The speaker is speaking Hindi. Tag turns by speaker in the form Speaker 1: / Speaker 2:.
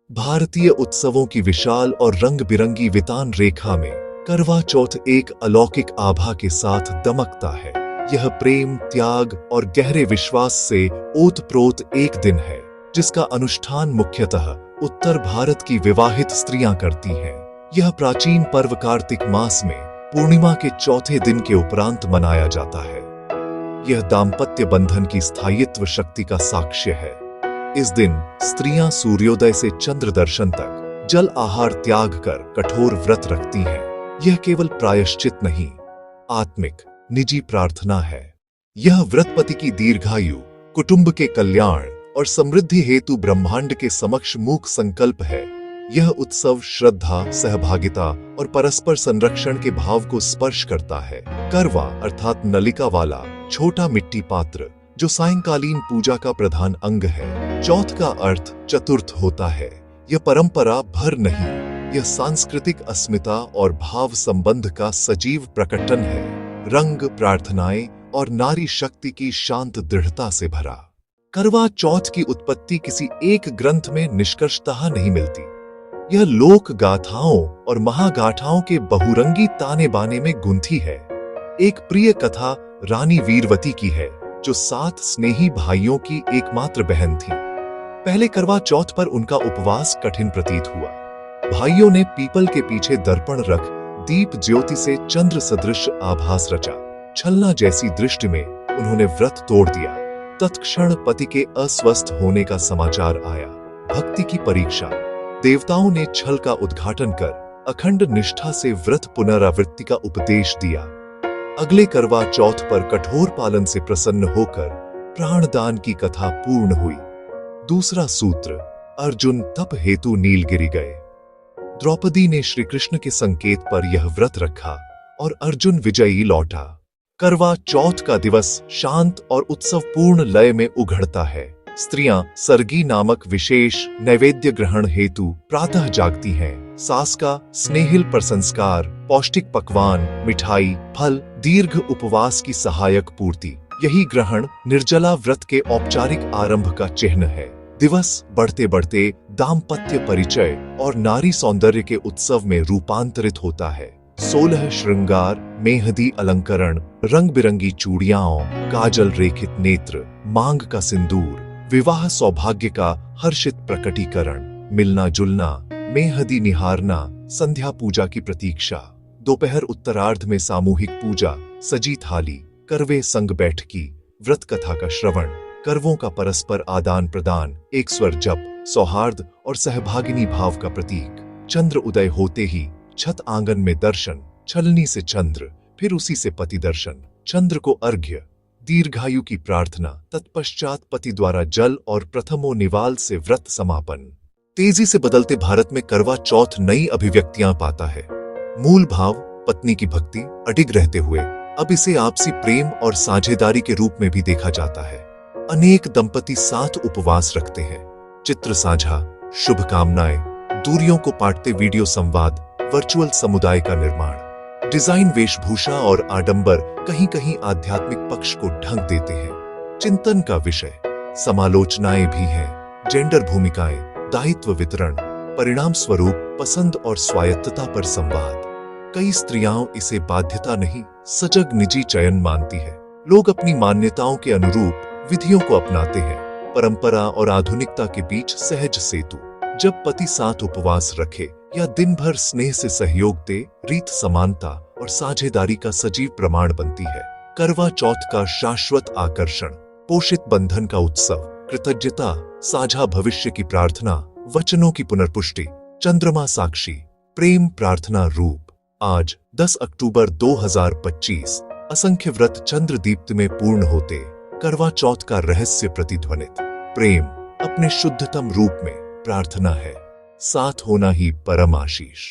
Speaker 1: भारतीय उत्सवों की विशाल और रंग बिरंगी वितान रेखा में करवा चौथ एक अलौकिक आभा के साथ दमकता है। यह प्रेम, त्याग और गहरे विश्वास से ओतप्रोत एक दिन है, जिसका अनुष्ठान मुख्यतः उत्तर भारत की विवाहित स्त्रियां करती हैं। यह प्राचीन पर्व कार्तिक मास में पूर्णिमा के चौथे दिन के उपरांत मनाया जाता है। यह दाम्पत्य बंधन की स्थायित्व शक्ति का साक्ष्य है। इस दिन स्त्रियां सूर्योदय से चंद्र दर्शन तक जल आहार त्याग कर कठोर व्रत रखती हैं। यह केवल प्रायश्चित नहीं, आत्मिक निजी प्रार्थना है। यह व्रत पति की दीर्घायु, कुटुंब के कल्याण और समृद्धि हेतु ब्रह्मांड के समक्ष मूक संकल्प है। यह उत्सव श्रद्धा, सहभागिता और परस्पर संरक्षण के भाव को स्पर्श करता है। करवा अर्थात नलिका वाला छोटा मिट्टी पात्र, जो सायंकालीन पूजा का प्रधान अंग है। चौथ का अर्थ चतुर्थ होता है। यह परंपरा भर नहीं, यह सांस्कृतिक अस्मिता और भाव संबंध का सजीव प्रकटन है। रंग, प्रार्थनाएं और नारी शक्ति की शांत दृढ़ता से भरा। करवा चौथ की उत्पत्ति किसी एक ग्रंथ में निष्कर्षतः नहीं मिलती। यह लोक गाथाओं और महागाथाओं के बहुरंगी ताने बाने में गुंथी है। एक प्रिय कथा रानी वीरवती की है, जो 7 स्नेही भाइयों की एकमात्र बहन थी। पहले करवा चौथ पर उनका उपवास कठिन प्रतीत हुआ। भाइयों ने पीपल के पीछे दर्पण रख दीप ज्योति से चंद्र सदृश आभास रचा। छलना जैसी दृष्टि में उन्होंने व्रत तोड़ दिया। तत्क्षण पति के अस्वस्थ होने का समाचार आया। भक्ति की परीक्षा। देवताओं ने छल का उद्घाटन कर अखंड निष्ठा से व्रत पुनरावृत्ति का उपदेश दिया। अगले करवा चौथ पर कठोर पालन से प्रसन्न होकर प्राणदान की कथा पूर्ण हुई। दूसरा सूत्र, अर्जुन तप हेतु नीलगिरी गए। द्रौपदी ने श्री कृष्ण के संकेत पर यह व्रत रखा और अर्जुन विजयी लौटा। करवा चौथ का दिवस शांत और उत्सवपूर्ण लय में उघड़ता है। स्त्रियां सरगी नामक विशेष नैवेद्य ग्रहण हेतु प्रातः जागती हैं। सास का स्नेहिल प्रसंस्कार, पौष्टिक पकवान, मिठाई, फल, दीर्घ उपवास की सहायक पूर्ति। यही ग्रहण निर्जला व्रत के औपचारिक आरंभ का चिन्ह है। दिवस बढ़ते बढ़ते दाम्पत्य परिचय और नारी सौंदर्य के उत्सव में रूपांतरित होता है। 16 श्रृंगार, मेहंदी अलंकरण, रंग बिरंगी चूड़ियां, काजल रेखित नेत्र, मांग का सिंदूर, विवाह सौभाग्य का हर्षित प्रकटीकरण, मिलना जुलना, मेहंदी निहारना, संध्या पूजा की प्रतीक्षा। दोपहर उत्तरार्ध में सामूहिक पूजा, सजी थाली, करवे संग बैठकी, व्रत कथा का श्रवण, करवों का परस्पर आदान प्रदान, एक स्वर जप, सौहार्द और सहभागिनी भाव का प्रतीक। चंद्र उदय होते ही छत आंगन में दर्शन, छलनी से चंद्र, फिर उसी से पति दर्शन, चंद्र को अर्घ्य, दीर्घायु की प्रार्थना, तत्पश्चात पति द्वारा जल और प्रथमो निवाल से व्रत समापन। तेजी से बदलते भारत में करवा चौथ नई अभिव्यक्तियां पाता है। मूल भाव पत्नी की भक्ति अडिग रहते हुए अब इसे आपसी प्रेम और साझेदारी के रूप में भी देखा जाता है। अनेक दंपति साथ उपवास रखते हैं। चित्र साझा, शुभकामनाएं, दूरियों को पाटते वीडियो संवाद, वर्चुअल समुदाय का निर्माण। डिजाइन, वेशभूषा और आडंबर कहीं कहीं आध्यात्मिक पक्ष को ढंग देते हैं। चिंतन का विषय, समालोचनाएं भी हैं। जेंडर भूमिकाएं, दायित्व वितरण, परिणाम स्वरूप पसंद और स्वायत्तता पर संवाद। कई स्त्रियां इसे बाध्यता नहीं, सजग निजी चयन मानती है। लोग अपनी मान्यताओं के अनुरूप विधियों को अपनाते हैं। परंपरा और आधुनिकता के बीच सहज सेतु। जब पति साथ उपवास रखे या दिन भर स्नेह से सहयोग दे, रीत समानता और साझेदारी का सजीव प्रमाण बनती है। करवा चौथ का शाश्वत आकर्षण, पोषित बंधन का उत्सव, कृतज्ञता, साझा भविष्य की प्रार्थना, वचनों की पुनर्पुष्टि, चंद्रमा साक्षी, प्रेम प्रार्थना रूप। आज 10 अक्टूबर 2025 असंख्य व्रत चंद्र दीप्त में पूर्ण होते करवा चौथ का रहस्य प्रतिध्वनित। प्रेम अपने शुद्धतम रूप में प्रार्थना है। साथ होना ही परम आशीष।